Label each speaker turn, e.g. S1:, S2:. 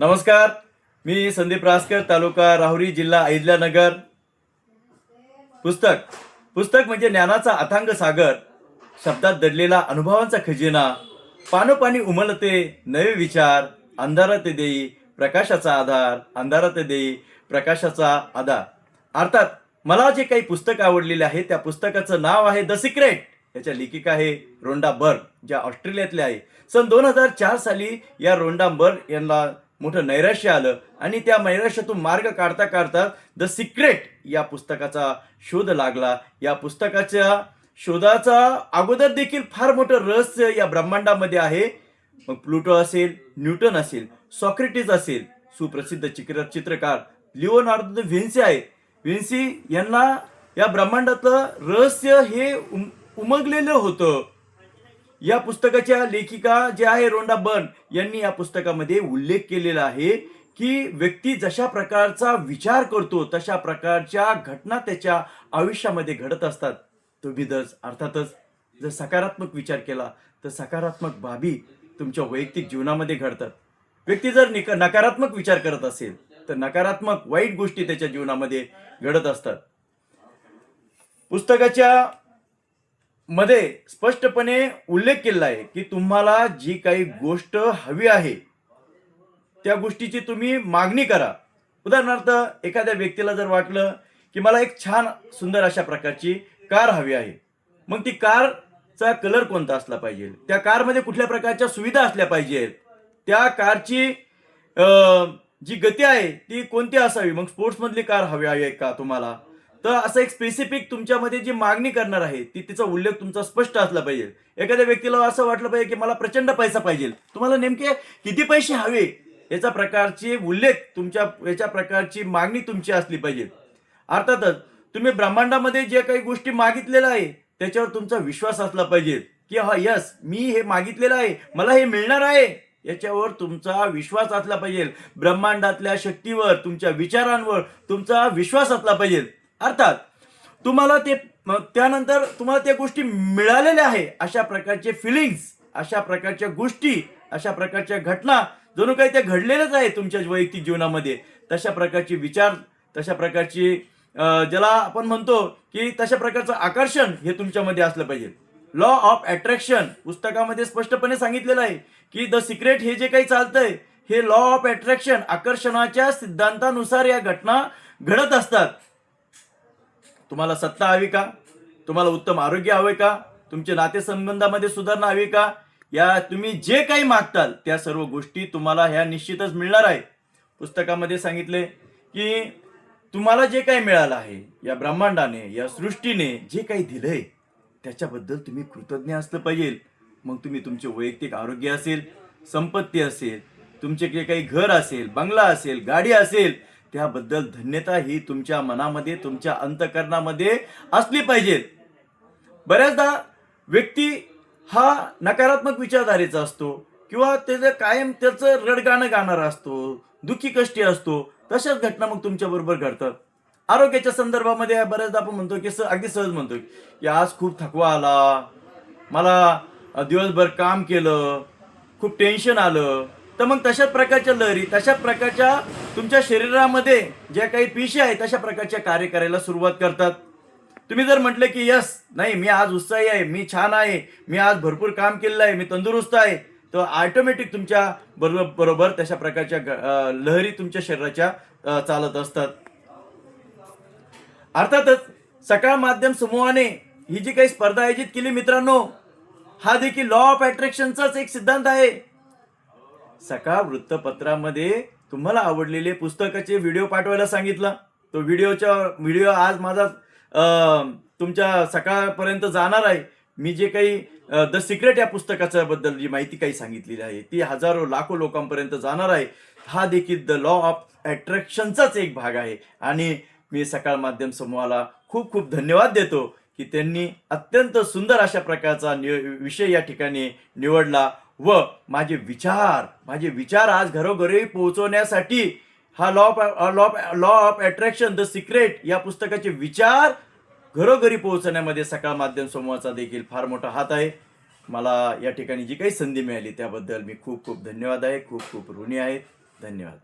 S1: नमस्कार. मी संदीप रासकर, तालुका राहुरी, जिल्हा अहिल्यानगर. पुस्तक पुस्तक म्हणजे ज्ञानाचा अथांग सागर, शब्दात दडलेला अनुभवांचा खजिना. पानोपानी उमलते नवे विचार, अंधारात देई प्रकाशाचा आधार, अंधारात देई प्रकाशाचा आधार. अर्थात मला जे काही पुस्तक आवडलेले आहे त्या पुस्तकाचं नाव आहे द सिक्रेट. याच्या लेखिका आहे रोंडा बर्ग, ज्या ऑस्ट्रेलियातल्या आहे. सन 2004 साली या रोंडा बर्ग यांना मोठं नैराश्य आलं आणि त्या नैराश्यातून मार्ग काढता काढता द सिक्रेट या पुस्तकाचा शोध लागला. या पुस्तकाच्या शोधाचा अगोदर देखील फार मोठं रहस्य या ब्रह्मांडामध्ये आहे. मग प्लुटो असेल, न्यूटन असेल, सॉक्रेटिस असेल, सुप्रसिद्ध चित्रकार लिओनार्दो व्हिन्सी आहे. व्हिन्सी यांना या ब्रह्मांडातलं रहस्य हे उमगलेलं होतं. या पुस्तकाच्या लेखिका जे आहे रोंडा बर्ग यांनी या पुस्तकामध्ये उल्लेख केलेला आहे की व्यक्ती जशा प्रकारचा विचार करतो तशा प्रकारच्या घटना त्याच्या आयुष्यामध्ये घडत असतात. तुम्ही अर्थातच जर सकारात्मक विचार केला तर सकारात्मक बाबी तुमच्या वैयक्तिक जीवनामध्ये घडतात. व्यक्ती जर नकारात्मक विचार करत असेल तर नकारात्मक वाईट गोष्टी त्याच्या जीवनामध्ये घडत असतात. पुस्तकाच्या मध्ये स्पष्टपणे उल्लेख केला आहे की तुम्हाला जी काही गोष्ट हवी आहे त्या गोष्टीची तुम्ही मागणी करा. उदाहरणार्थ एखाद्या व्यक्तीला जर वाटलं की मला एक छान सुंदर अशा प्रकारची कार हवी आहे, मग ती कारचा कलर कोणता असला पाहिजे, त्या कारमध्ये कुठल्या प्रकारच्या सुविधा असल्या पाहिजेत, त्या कारची जी गती आहे ती कोणती असावी, मग स्पोर्ट्स मधली कार हवी आहे का तुम्हाला, तर असं एक स्पेसिफिक तुमच्यामध्ये जी मागणी करणार आहे ती तिचा उल्लेख तुमचा स्पष्ट असला पाहिजे. एखाद्या व्यक्तीला असं वाटलं पाहिजे की मला प्रचंड पैसा पाहिजे, तुम्हाला नेमके किती पैसे हवे याचा प्रकारचे उल्लेख तुमच्या याच्या प्रकारची मागणी तुमची असली पाहिजे. अर्थातच तुम्ही ब्रह्मांडामध्ये जे काही गोष्टी मागितलेल्या आहे त्याच्यावर तुमचा विश्वास असला पाहिजे की हा यस मी हे मागितलेलं आहे, मला हे मिळणार आहे, याच्यावर तुमचा विश्वास असला पाहिजे. ब्रह्मांडातल्या शक्तीवर, तुमच्या विचारांवर तुमचा विश्वास असला पाहिजे. अर्थात तुम्हाला ते त्यानंतर तुम्हाला त्या गोष्टी मिळालेल्या आहे अशा प्रकारचे फिलिंग्स, अशा प्रकारच्या गोष्टी, अशा प्रकारच्या घटना जणू काही त्या घडलेल्याच आहे तुमच्या वैयक्तिक जीवनामध्ये. तशा प्रकारचे विचार, तशा प्रकारची ज्याला आपण म्हणतो की तशा प्रकारचं आकर्षण हे तुमच्यामध्ये असलं पाहिजे. लॉ ऑफ अट्रॅक्शन पुस्तकामध्ये स्पष्टपणे सांगितलेलं आहे की द सिक्रेट हे जे काही चालतंय हे लॉ ऑफ अट्रॅक्शन, आकर्षणाच्या सिद्धांतानुसार या घटना घडत असतात. तुम्हाला सत्ता हवी का, तुम्हाला उत्तम आरोग्य हवे का, तुमच्या नातेसंबंधामध्ये सुधारणा हवी का, या तुम्ही जे काही मागताल त्या सर्व गोष्टी तुम्हाला ह्या निश्चितच मिळणार आहे. पुस्तकामध्ये सांगितले की तुम्हाला जे काही मिळालं आहे या ब्रह्मांडाने, या सृष्टीने जे काही दिलंय त्याच्याबद्दल तुम्ही कृतज्ञ असलं पाहिजे. मग तुम्ही तुमचे वैयक्तिक आरोग्य असेल, संपत्ती असेल, तुमचे जे काही घर असेल, बंगला असेल, गाडी असेल, त्याबद्दल धन्यता ही तुमच्या मनामध्ये, तुमच्या अंतःकरणामध्ये असली पाहिजे. बऱ्याचदा व्यक्ती हा नकारात्मक विचारधारेचा असतो किंवा त्याचं कायम त्याचं रडगाणं गाणारा असतो, दुःखी कष्टी असतो. तशाच घटना मग तुमच्या बरोबर घडतात. आरोग्याच्या संदर्भामध्ये बऱ्याचदा आपण म्हणतो की अगदी सहज म्हणतो की आज खूप थकवा आला, मला दिवसभर काम केलं, खूप टेन्शन आलं, तर मग तशाच प्रकारच्या लहरी, तशा प्रकारच्या तुमच्या शरीरामध्ये ज्या काही पेशी आहेत तशा प्रकारच्या कार्य करायला सुरुवात करतात. तुम्ही जर म्हटले की यस नाही मी आज उत्साही आहे, मी छान आहे, मी आज भरपूर काम केलेलं आहे, मी तंदुरुस्त आहे, तर ऑटोमॅटिक तुमच्या बरोबर तशा प्रकारच्या लहरी तुमच्या शरीराच्या चालत असतात. अर्थातच सकाळ माध्यम समूहाने ही जी काही स्पर्धा आयोजित केली मित्रांनो, हा देखील लॉ ऑफ अट्रॅक्शनचाच एक सिद्धांत आहे. सकाळ वृत्तपत्रामध्ये तुम्हाला आवडलेले पुस्तकाचे व्हिडिओ पाठवायला सांगितला. तो व्हिडिओ आज माझा तुमच्या सकाळपर्यंत जाणार आहे. मी जे काही द सिक्रेट या पुस्तकाच्या बद्दल जी माहिती काही सांगितलेली आहे ती हजारो लाखो लोकांपर्यंत जाणार आहे. हा देखील द लॉ ऑफ अट्रॅक्शनचाच एक भाग आहे आणि मी सकाळ माध्यम समूहाला खूप खूप धन्यवाद देतो की त्यांनी अत्यंत सुंदर अशा प्रकारचा विषय या ठिकाणी निवडला व माझे विचार आज घरोघरी पोहोचवण्यासाठी हा law of attraction the secret या पुस्तकाचे विचार घरोघरी पोहोचण्यामध्ये सकाळ माध्यम समूहाचा देखील फार मोठा हात आहे. मला या ठिकाणी जी काही संधी मिळाली त्याबद्दल मी खूप खूप धन्यवाद आहे, खूप खूप ऋणी आहे. धन्यवाद.